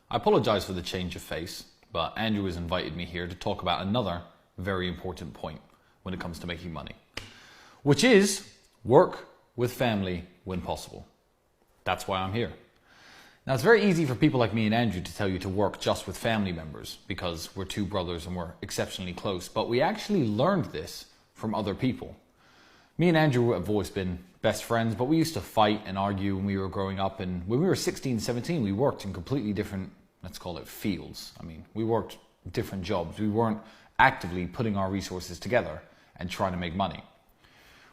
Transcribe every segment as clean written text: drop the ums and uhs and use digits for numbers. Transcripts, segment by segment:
I apologize for the change of face, but Andrew has invited me here to talk about another very important point when it comes to making money, which is work with family when possible. That's why I'm here. Now, it's very easy for people like me and Andrew to tell you to work just with family members because we're two brothers and we're exceptionally close, but we actually learned this from other people. Me and Andrew have always been best friends, but we used to fight and argue when we were growing up, and when we were 16, 17, we worked in completely different, let's call it fields. I mean, we worked different jobs. We weren't actively putting our resources together and trying to make money.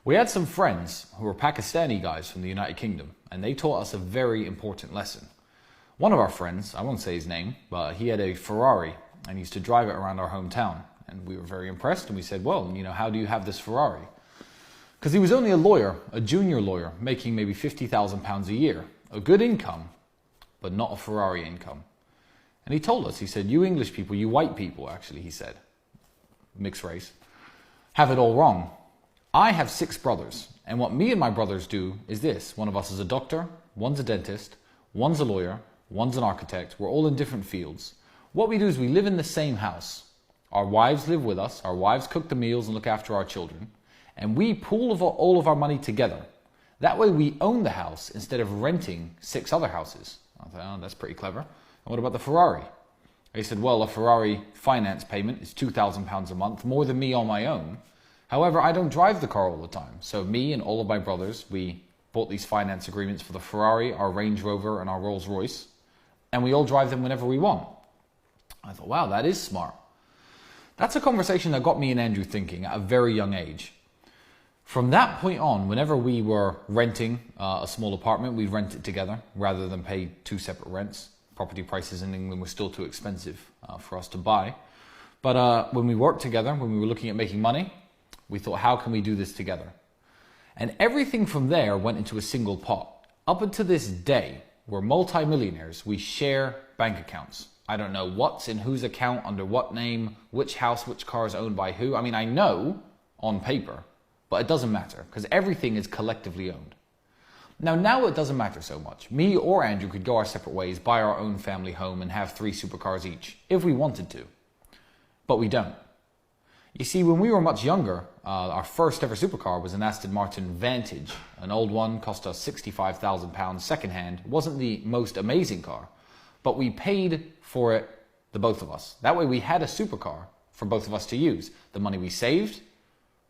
We had some friends who were Pakistani guys from the United Kingdom, and they taught us a very important lesson. One of our friends, I won't say his name, but he had a Ferrari and he used to drive it around our hometown. And we were very impressed, and we said, well, how do you have this Ferrari? Because he was only a lawyer, a junior lawyer, making maybe £50,000 a year. A good income, but not a Ferrari income. And he told us, he said, you English people, you white people, actually, he said, mixed race, have it all wrong. I have 6 brothers, and what me and my brothers do is this. One of us is a doctor, one's a dentist, one's a lawyer, one's an architect. We're all in different fields. What we do is we live in the same house. Our wives live with us. Our wives cook the meals and look after our children. And we pool all of our money together. That way we own the house instead of renting 6 other houses. I thought, oh, that's pretty clever. And what about the Ferrari? He said, well, a Ferrari finance payment is £2,000 a month, more than me on my own. However, I don't drive the car all the time. So me and all of my brothers, we bought these finance agreements for the Ferrari, our Range Rover, and our Rolls Royce. And we all drive them whenever we want. I thought, wow, that is smart. That's a conversation that got me and Andrew thinking at a very young age. From that point on, whenever we were renting a small apartment, we'd rent it together rather than pay 2 separate rents. Property prices in England were still too expensive for us to buy. But when we worked together, when we were looking at making money, we thought, how can we do this together? And everything from there went into a single pot. Up until this day, we're multimillionaires. We share bank accounts. I don't know what's in whose account, under what name, which house, which car is owned by who. I mean, I know on paper, but it doesn't matter because everything is collectively owned. Now it doesn't matter so much. Me or Andrew could go our separate ways, buy our own family home and have 3 supercars each if we wanted to, but we don't. You see, when we were much younger, our first ever supercar was an Aston Martin Vantage. An old one, cost us £65,000 secondhand. It wasn't the most amazing car, but we paid for it, the both of us. That way we had a supercar for both of us to use. The money we saved,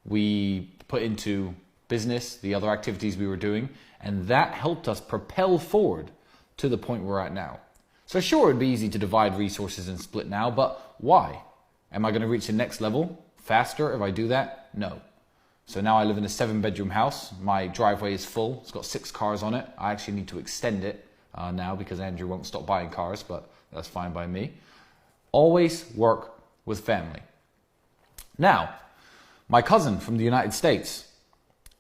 we put into business, the other activities we were doing, and that helped us propel forward to the point we're at now. So sure, it'd be easy to divide resources and split now, but why? Am I going to reach the next level faster if I do that? No. So now I live in a 7-bedroom house. My driveway is full. It's got 6 cars on it. I actually need to extend it now because Andrew won't stop buying cars, but that's fine by me. Always work with family. Now, my cousin from the United States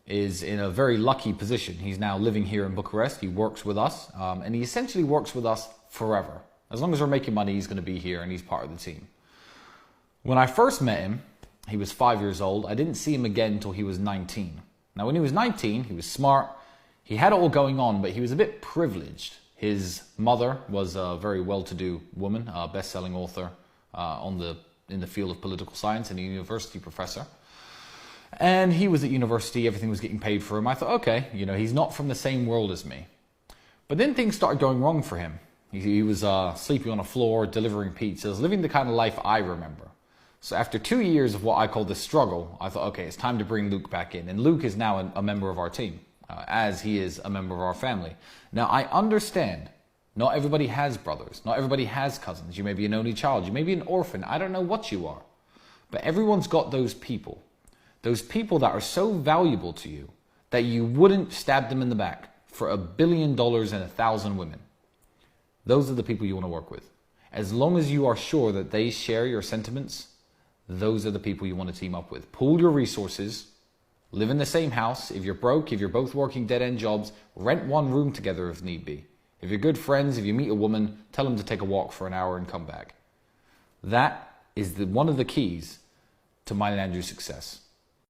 is in a very lucky position. He's now living here in Bucharest. He works with us, and he essentially works with us forever. As long as we're making money, he's going to be here and he's part of the team. When I first met him, he was 5 years old. I didn't see him again until he was 19. Now, when he was 19, he was smart. He had it all going on, but he was a bit privileged. His mother was a very well-to-do woman, a best-selling author in the field of political science and a university professor. And he was at university, everything was getting paid for him. I thought, okay, he's not from the same world as me. But then things started going wrong for him. He was sleeping on a floor, delivering pizzas, living the kind of life I remember. So after 2 years of what I call the struggle, I thought, okay, it's time to bring Luke back in. And Luke is now a member of our team, as he is a member of our family. Now, I understand not everybody has brothers. Not everybody has cousins. You may be an only child. You may be an orphan. I don't know what you are. But everyone's got those people. Those people that are so valuable to you that you wouldn't stab them in the back for $1 billion and 1,000 women. Those are the people you want to work with. As long as you are sure that they share your sentiments, those are the people you want to team up with. Pool your resources, live in the same house. If you're broke, if you're both working dead-end jobs, rent one room together if need be. If you're good friends, if you meet a woman, tell them to take a walk for an hour and come back. That is one of the keys to mine and Andrew's success.